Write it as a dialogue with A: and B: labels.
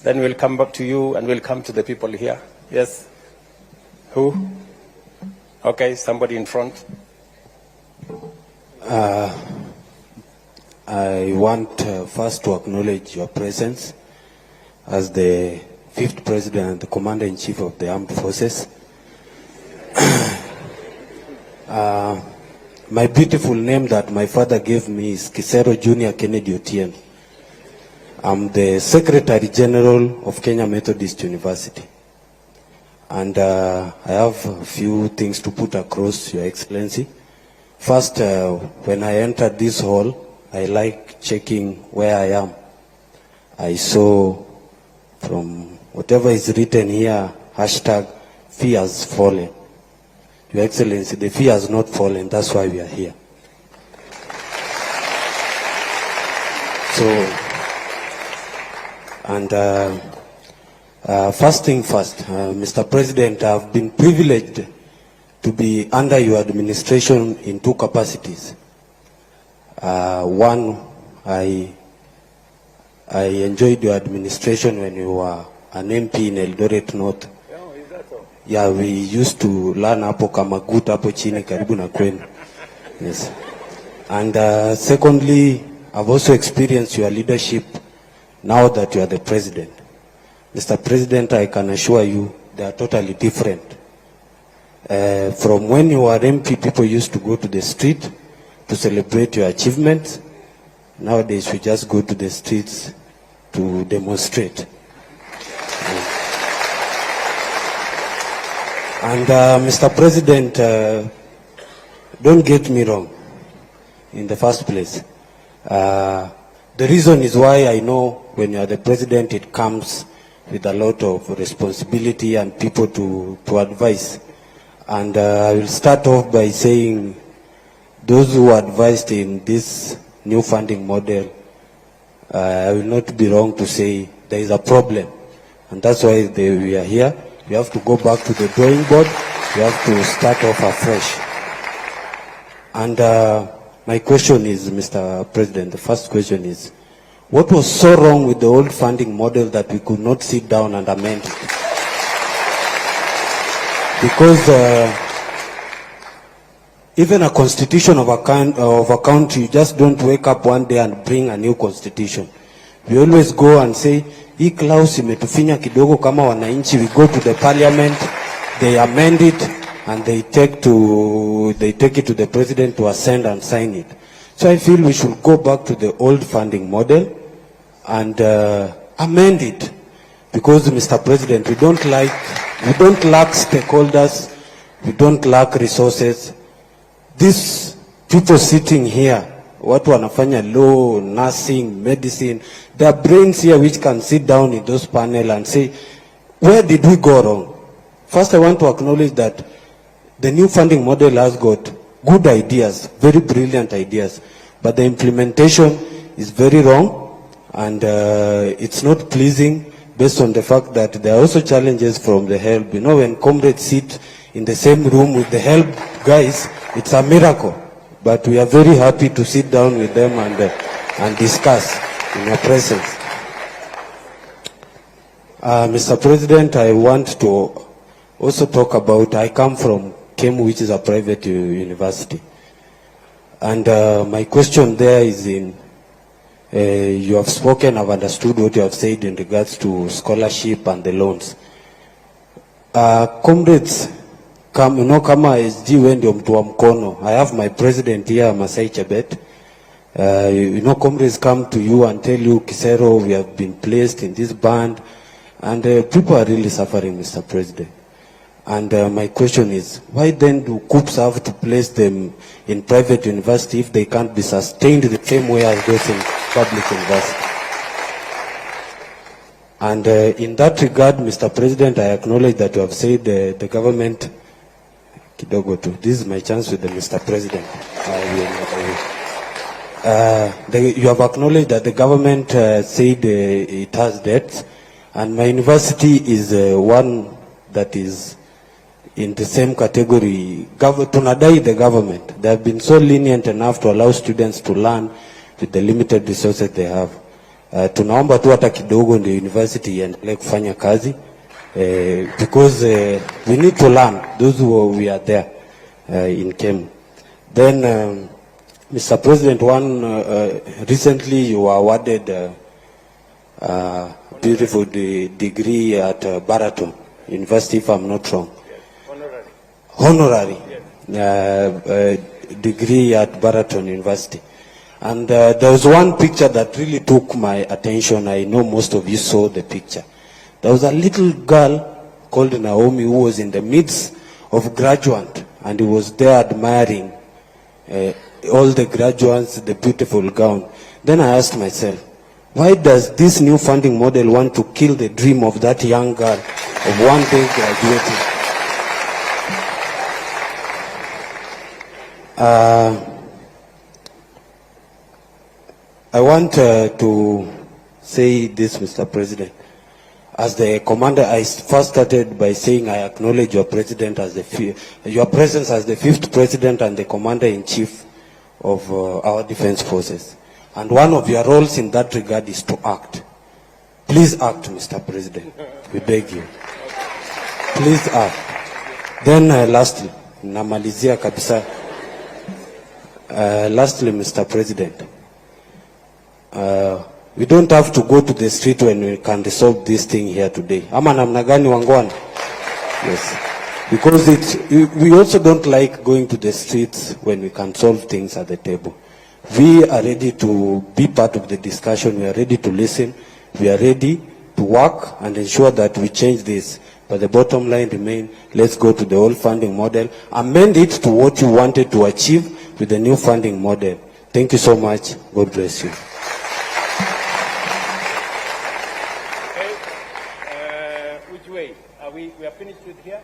A: Then we'll come back to you and we'll come to the people here. Yes? Who? Okay, somebody in front.
B: I want first to acknowledge your presence as the 5th President and the Commander-in-Chief of the Armed Forces. My beautiful name that my father gave me is Kisero Junior Kennedy Otieno. I'm the Secretary General of Kenya Methodist University. And I have a few things to put across, Your Excellency. First, when I entered this hall, I like checking where I am. I saw from whatever is written here, hashtag fear has fallen. Your Excellency, the fear has not fallen, that's why we are here. So, and first thing first, Mr. President, I've been privileged to be under your administration in 2 capacities. One, I enjoyed your administration when you were an MP in Eldoret North. Yeah, we used to learn hapo kama good hapo chini karibu na kwenu. Yes. And secondly, I've also experienced your leadership now that you are the president. Mr. President, I can assure you they are totally different. From when you were MP, people used to go to the street to celebrate your achievements. Nowadays, we just go to the streets to demonstrate. And Mr. President, don't get me wrong in the first place. The reason is why I know when you are the president, it comes with a lot of responsibility and people to advise. And I will start off by saying those who advised in this new funding model, I will not be wrong to say there is a problem. And that's why we are here. We have to go back to the drawing board. We have to start off afresh. And my question is, Mr. President, the first question is, what was so wrong with the old funding model that we could not sit down and amend it? Because even a constitution of a country, you just don't wake up one day and bring a new constitution. We always go and say, hii clause imetufinya kidogo kama wananchi. We go to the parliament, they amend it, and they take it to the president to ascend and sign it. So I feel we should go back to the old funding model and amend it. Because, Mr. President, we don't lack stakeholders, we don't lack resources. These people sitting here, watu wanafanya law, nursing, medicine, there are brains here which can sit down in those panel and say, where did we go wrong? First, I want to acknowledge that the new funding model has got good ideas, very brilliant ideas, but the implementation is very wrong, and it's not pleasing based on the fact that there are also challenges from the help. You know, when comrades sit in the same room with the help guys, it's a miracle. But we are very happy to sit down with them and discuss in your presence. Mr. President, I want to also talk about, I come from KEMU, which is a private university. And my question there is in, you have spoken, I've understood what you have said in regards to scholarship and the loans. Comrades, kama SG wendi mtu wa mkono. I have my president here, Masai Chebet. Comrades come to you and tell you, Kisero, we have been placed in this band. And people are really suffering, Mr. President. And my question is, why then do COOPs have to place them in private university if they can't be sustained the same way as those in public university? And in that regard, Mr. President, I acknowledge that you have said the government, this is my chance with the Mr. President. You have acknowledged that the government said it has debts, and my university is one that is in the same category. Tunadai the government. They have been so lenient enough to allow students to learn with the limited resources they have. Tunaomba tu hata kidogo ndio university iendelee kufanya kazi, because we need to learn, those who we are there in KEMU. Then Mr. President, recently you were awarded beautiful degree at Baraton University, if I'm not wrong.
A: Honorary.
B: Honorary. Degree at Baraton University. And there was one picture that really took my attention. I know most of you saw the picture. There was a little girl called Naomi who was in the midst of graduates, and he was there admiring all the graduates, the beautiful gown. Then I asked myself, why does this new funding model want to kill the dream of that young girl of one day graduating? I want to say this, Mr. President. As the commander, I first started by saying I acknowledge your president as your presence as the 5th president and the commander-in-chief of our defense forces. And one of your roles in that regard is to act. Please act, Mr. President. We beg you. Please act. Then lastly, namalizia kabisa. Lastly, Mr. President, we don't have to go to the street when we can resolve this thing here today. Ama namna gani wangwana? Yes. Because we also don't like going to the streets when we can solve things at the table. We are ready to be part of the discussion. We are ready to listen. We are ready to work and ensure that we change this. But the bottom line remains, let's go to the old funding model, amend it to what you wanted to achieve with the new funding model. Thank you so much. God bless you.
A: Okay. Which way? We are finished with here?